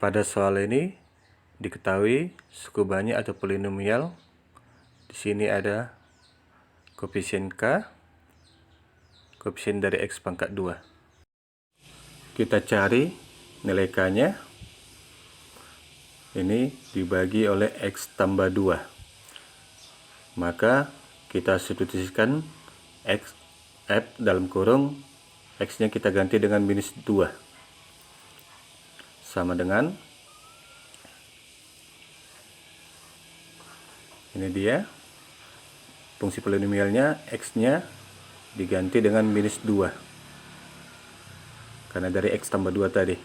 Pada soal ini diketahui suku banyak atau polinomial. Di sini ada koefisien K, koefisien dari X pangkat 2. Kita cari nilai K-nya. Ini dibagi oleh X tambah 2. Maka kita substitusikan X F dalam kurung X-nya kita ganti dengan minus 2. Sama dengan, ini dia fungsi polinomialnya, X-nya diganti dengan minus 2 karena dari X tambah 2 tadi.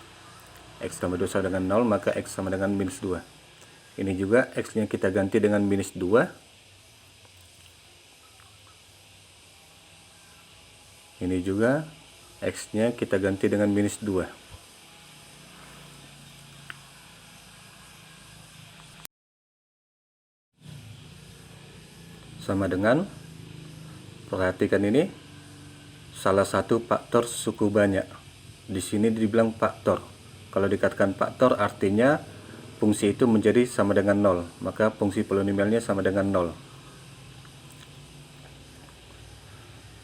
X tambah 2 sama dengan 0, maka X sama dengan minus 2. Ini juga X-nya kita ganti dengan minus 2. Ini juga X-nya kita ganti dengan minus 2. Sama dengan, perhatikan ini, salah satu faktor suku banyak. Di sini dibilang faktor. Kalau dikatakan faktor artinya fungsi itu menjadi sama dengan 0. Maka fungsi polinomialnya sama dengan 0.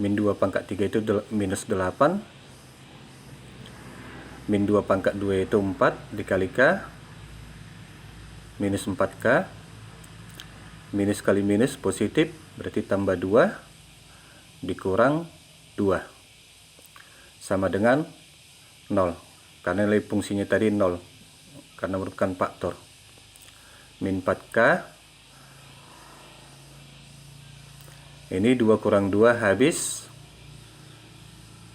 Min 2 pangkat 3 itu minus 8. Min 2 pangkat 2 itu 4 dikali K. Minus 4K. Minus kali minus positif, berarti tambah 2 dikurang 2. Sama dengan 0. Karena nilai fungsinya tadi 0. Karena merupakan faktor. Min 4K. Ini 2 kurang 2 habis.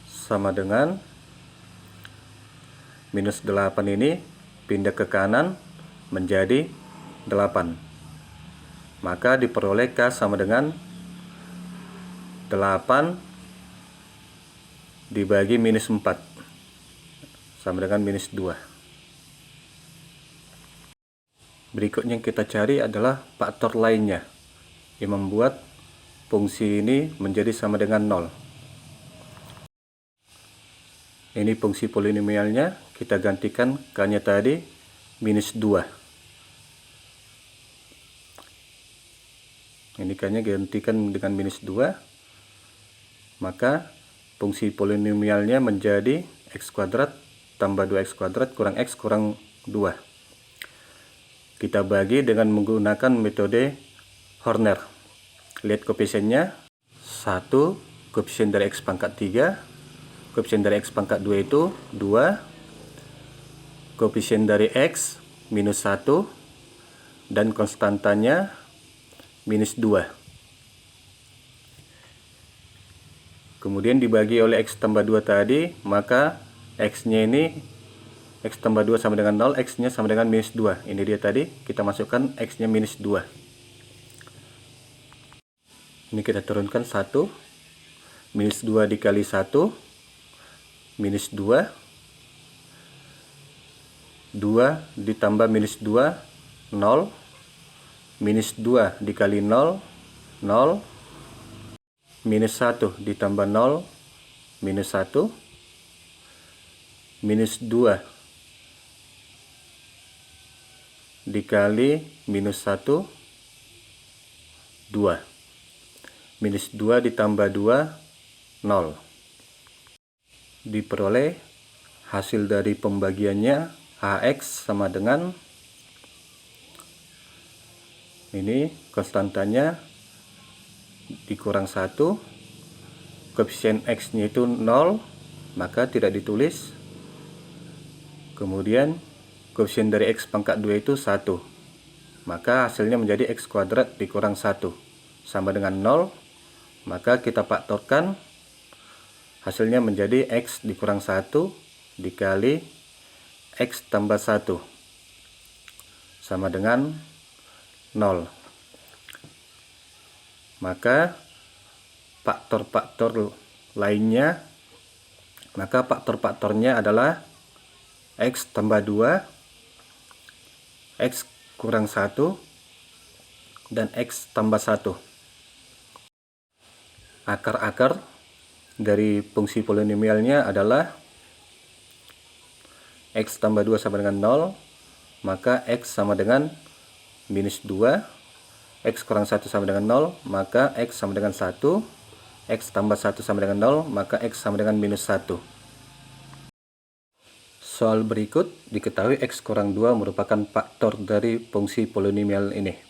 Sama dengan minus 8 ini pindah ke kanan menjadi 8. Maka diperoleh K sama dengan 8 dibagi minus 4. Sama dengan minus 2. Berikutnya yang kita cari adalah faktor lainnya yang membuat fungsi ini menjadi sama dengan 0. Ini fungsi polinomialnya, kita gantikan K-nya tadi minus 2. Ini K-nya gantikan dengan minus 2. Maka fungsi polinomialnya menjadi X kuadrat tambah 2X kuadrat kurang X kurang 2. Kita bagi dengan menggunakan metode Horner. Lihat koefisiennya. 1, koefisien dari X pangkat 3. Koefisien dari X pangkat 2 itu 2. Koefisien dari X minus 1. Dan konstantanya minus 2. Kemudian dibagi oleh X tambah 2 tadi, maka X-nya ini, X tambah 2 sama dengan 0, X-nya sama dengan minus 2. Ini dia tadi, kita masukkan X-nya minus 2. Ini kita turunkan 1. Minus 2 dikali 1. Minus 2. 2 ditambah minus 2, 0. Minus 2 dikali 0, 0. Minus 1 ditambah 0, minus 1. Minus 2 dikali minus 1, 2. Minus 2 ditambah 2, 0. Diperoleh hasil dari pembagiannya AX sama dengan, ini konstantanya dikurang 1. Koefisien X-nya itu 0, maka tidak ditulis. Kemudian koefisien dari X pangkat 2 itu 1. Maka hasilnya menjadi X kuadrat dikurang 1 sama dengan 0. Maka kita faktorkan, hasilnya menjadi X dikurang 1 dikali X tambah 1 sama dengan 0. Maka faktor-faktor lainnya, maka faktor-faktornya adalah X tambah 2, X kurang 1, dan X tambah 1. Akar-akar dari fungsi polinomialnya adalah X tambah 2 sama dengan 0, maka X sama dengan minus 2. X kurang 1 sama dengan 0, maka X sama dengan 1. X tambah 1 sama dengan 0, maka X sama dengan minus 1. Soal berikut, diketahui X kurang 2 merupakan faktor dari fungsi polinomial ini.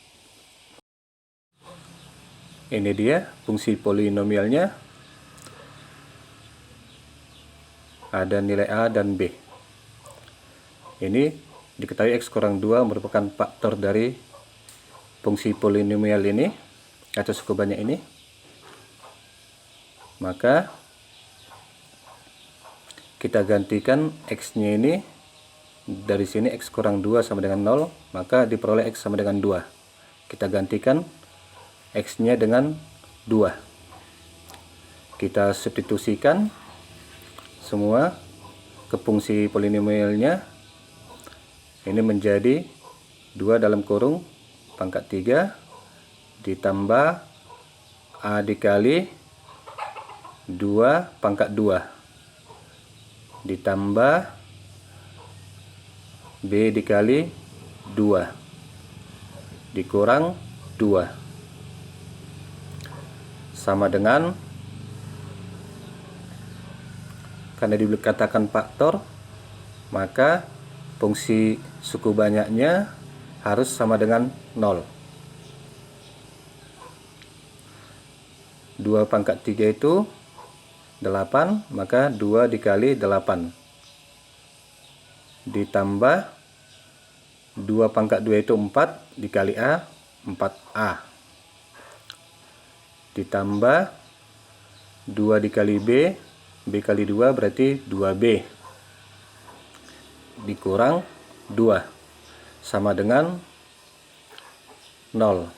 Ini dia fungsi polinomialnya. Ada nilai A dan B. Ini diketahui X kurang 2 merupakan faktor dari fungsi polinomial ini atau suku banyak ini. Maka kita gantikan X-nya ini dari sini, X kurang 2 sama dengan 0, maka diperoleh X sama dengan 2. Kita gantikan X-nya dengan 2. Kita substitusikan semua ke fungsi polinomialnya. Ini menjadi 2 dalam kurung pangkat 3 ditambah A dikali 2 pangkat 2 ditambah B dikali 2 dikurang 2 sama dengan, karena dikatakan faktor, maka fungsi suku banyaknya harus sama dengan 0. 2 pangkat 3 itu 8, maka 2 dikali 8 ditambah 2 pangkat 2 itu 4 dikali A, 4A ditambah 2 dikali B, B kali 2 berarti 2B dikurang 2 sama dengan 0.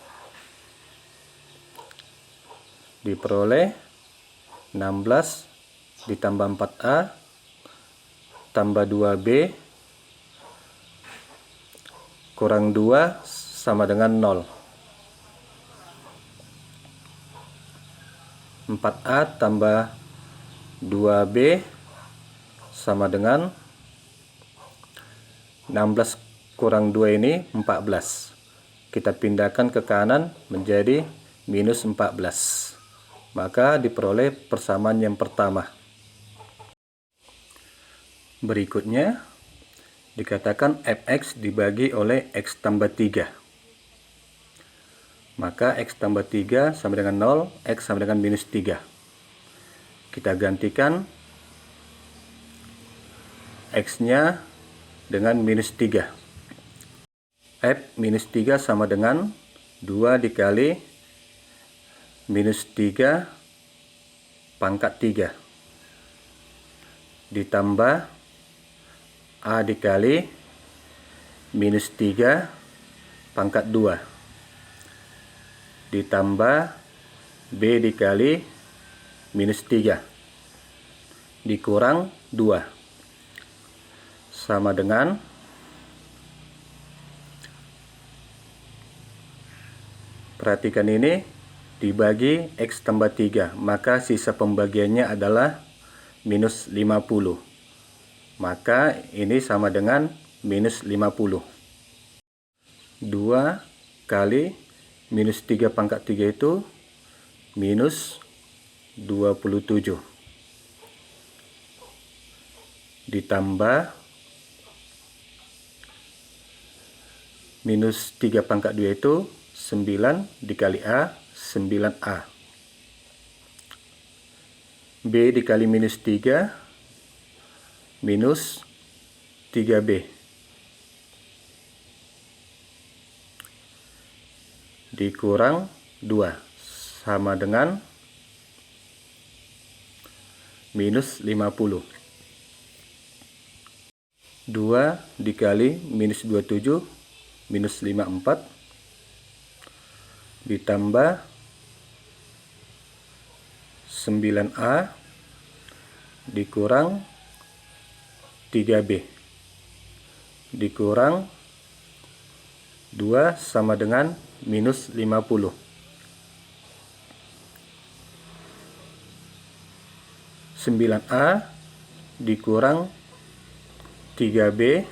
Diperoleh 16 ditambah 4A tambah 2B kurang 2 sama dengan 0. 4A tambah 2B sama dengan 16 kurang 2 ini 14. Kita pindahkan ke kanan menjadi minus 14. Maka diperoleh persamaan yang pertama. Berikutnya dikatakan fx dibagi oleh x tambah 3. Maka X tambah 3 sama dengan 0, X sama dengan minus 3. Kita gantikan X-nya dengan minus 3. F minus 3 sama dengan 2 dikali minus 3 pangkat 3 ditambah A dikali minus 3 pangkat 2 ditambah B dikali minus 3 dikurang 2 sama dengan, perhatikan ini, dibagi X tambah 3, maka sisa pembagiannya adalah minus 50. Maka ini sama dengan minus 50. 2 kali minus 3 pangkat 3 itu minus 27 ditambah minus 3 pangkat 2 itu 9 dikali A, 9A. B dikali minus 3 minus 3B dikurang 2 sama dengan minus 50. 2 dikali minus 27 minus 54 ditambah 9A dikurang 3B dikurang 2 sama dengan minus 50. 9A dikurang 3B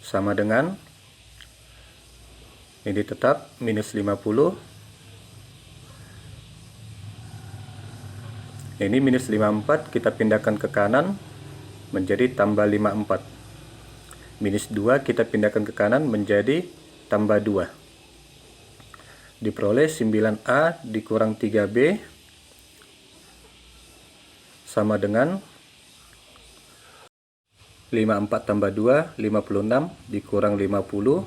sama dengan, ini tetap minus 50. Ini minus 54 kita pindahkan ke kanan menjadi tambah 54. Minus 2 kita pindahkan ke kanan menjadi tambah 2. Diperoleh 9A dikurang 3B sama dengan 54 tambah 2, 56 dikurang 50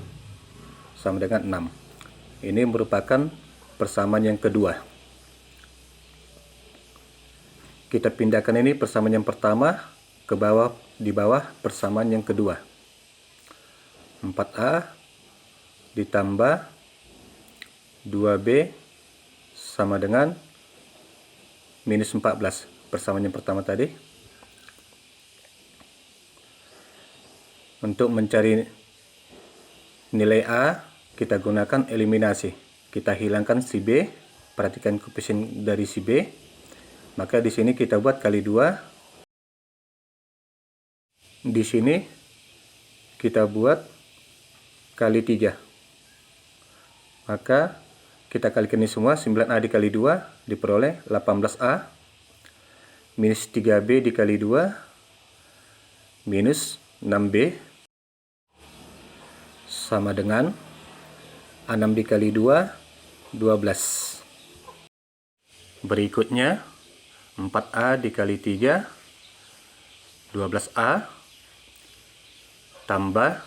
sama dengan 6. Ini merupakan persamaan yang kedua. Kita pindahkan ini persamaan yang pertama ke bawah, di bawah persamaan yang kedua. 4A ditambah 2B sama dengan minus 14. Persamaan yang pertama tadi. Untuk mencari nilai A, kita gunakan eliminasi. Kita hilangkan si B, perhatikan koefisien dari si B. Maka di sini kita buat kali 2. Di sini kita buat kali 3. Maka kita kalikan ini semua, 9A dikali 2 diperoleh 18A. Minus 3B dikali 2 minus 6B sama dengan 6 dikali 2, 12. Berikutnya 4A dikali 3, 12A tambah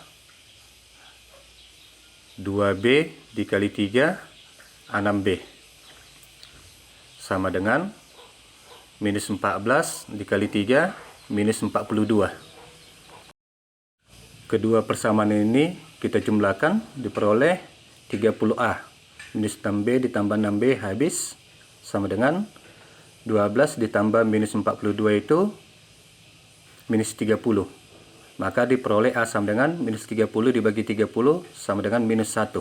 2B dikali 3, 6B sama dengan minus 14 dikali 3, minus 42. Kedua persamaan ini kita jumlahkan, diperoleh 30A. Minus 6B ditambah 6B habis sama dengan 12 ditambah minus 42 itu minus 30. Maka diperoleh A sama dengan minus 30 dibagi 30 sama dengan minus 1.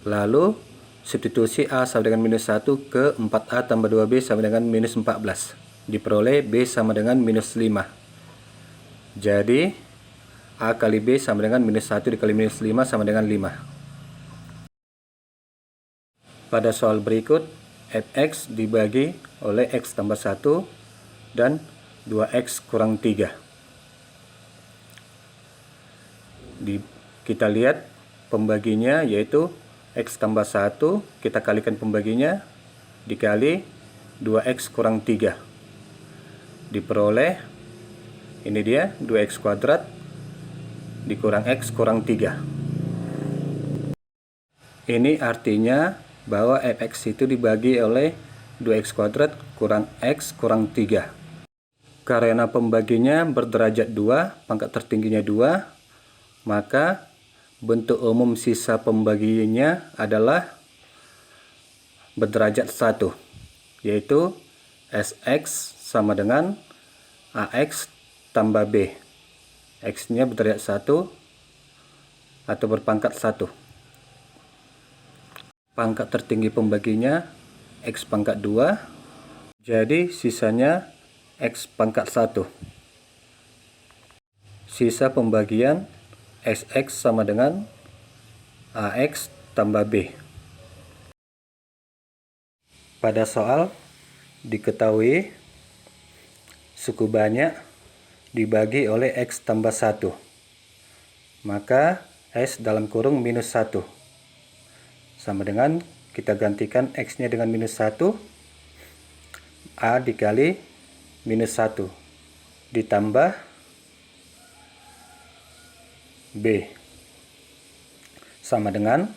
Lalu substitusi A sama dengan minus 1 ke 4A tambah 2B sama dengan minus 14. Diperoleh B sama dengan minus 5. Jadi A kali B sama dengan minus 1 dikali minus 5 sama dengan 5. Pada soal berikut, fx dibagi oleh x tambah 1 dan 2x kurang 3. Kita lihat pembaginya yaitu x tambah 1, kita kalikan pembaginya dikali 2x kurang 3. Diperoleh, ini dia 2x kuadrat dikurang x kurang 3. Ini artinya bahwa fx itu dibagi oleh 2x kuadrat kurang x kurang 3. Karena pembaginya berderajat 2, pangkat tertingginya 2, maka bentuk umum sisa pembagiannya adalah berderajat 1, yaitu sx sama dengan ax tambah b. X-nya berderajat 1 atau berpangkat 1. Pangkat tertinggi pembaginya X pangkat 2. Jadi sisanya X pangkat 1. Sisa pembagian SX sama dengan AX tambah B. Pada soal diketahui suku banyak dibagi oleh X tambah 1. Maka S dalam kurung minus 1. Sama dengan kita gantikan X-nya dengan minus 1. A dikali minus 1 ditambah B. Sama dengan,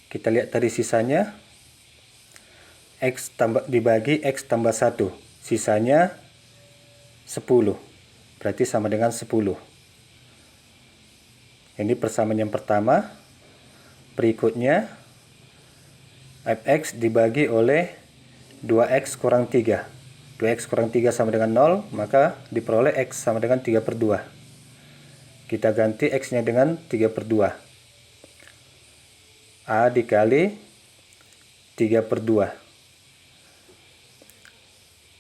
kita lihat tadi sisanya, X dibagi X tambah 1. Sisanya 10. Berarti sama dengan 10. Ini persamaan yang pertama. Berikutnya fx dibagi oleh 2x kurang 3. 2x kurang 3 sama dengan 0, maka diperoleh x sama dengan 3/2. Kita ganti x-nya dengan 3/2. A dikali 3/2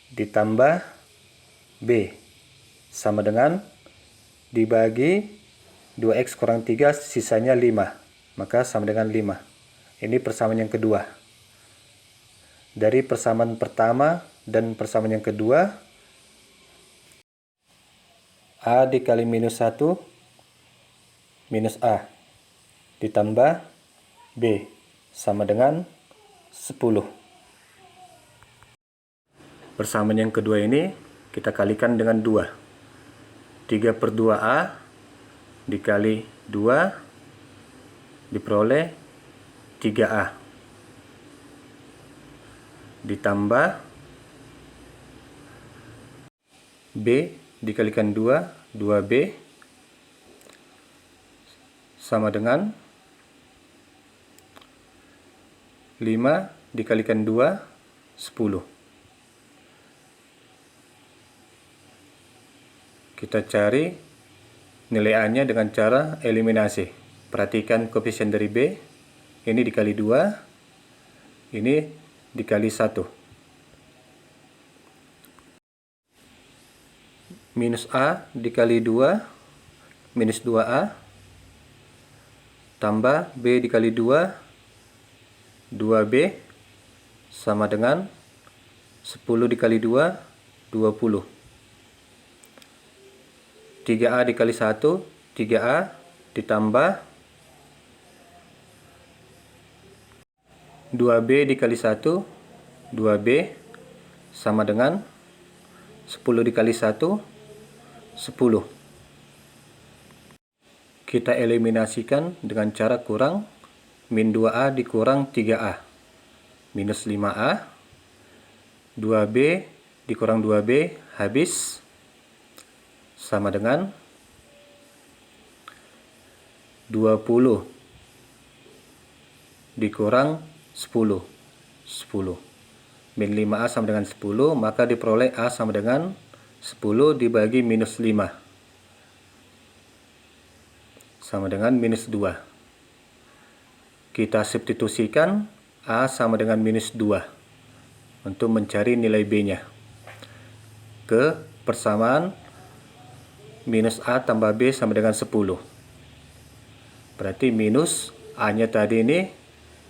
ditambah B sama dengan dibagi 2x kurang 3 sisanya 5, maka sama dengan 5. Ini persamaan yang kedua. Dari persamaan pertama dan persamaan yang kedua, A dikali minus 1 minus A ditambah B sama dengan 10. Persamaan yang kedua ini kita kalikan dengan 2. 3/2A dikali 2 diperoleh 3A ditambah B dikalikan 2, 2B sama dengan 5 dikalikan 2, 10. Kita cari nilai A-nya dengan cara eliminasi. Perhatikan koefisien dari B. Ini dikali 2, ini dikali 1. Minus A dikali 2, minus 2A, tambah B dikali 2, 2B, sama dengan 10 dikali 2, 20. 3A dikali 1, 3A, ditambah 2B dikali 1, 2B, sama dengan 10 dikali 1, 10. Kita eliminasikan dengan cara kurang. Min 2A dikurang 3A, minus 5A, 2B dikurang 2B, habis, sama dengan 20 dikurang 10, 10. Min 5A sama dengan 10, maka diperoleh A sama dengan 10 dibagi minus 5, sama dengan minus 2. Kita substitusikan A sama dengan minus 2 untuk mencari nilai B-nya. Ke persamaan minus A tambah B sama dengan 10. Berarti minus A-nya tadi ini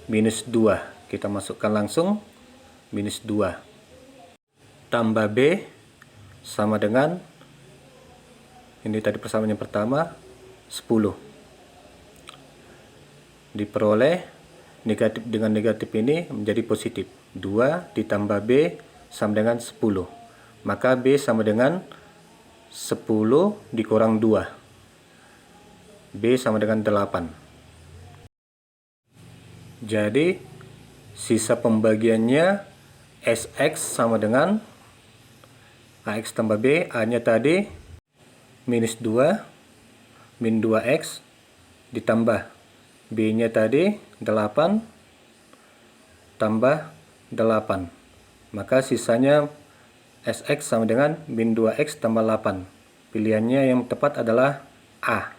minus 2. Kita masukkan langsung minus 2. Tambah B sama dengan, ini tadi persamaan yang pertama, 10. Diperoleh negatif dengan negatif ini menjadi positif. 2 ditambah B sama dengan 10. Maka B sama dengan 10 dikurang 2. B sama dengan 8. Jadi sisa pembagiannya SX sama dengan AX tambah B. A-nya tadi minus 2 min 2X ditambah B-nya tadi 8 tambah 8. Maka sisanya SX sama dengan min 2X tambah 8. Pilihannya yang tepat adalah A.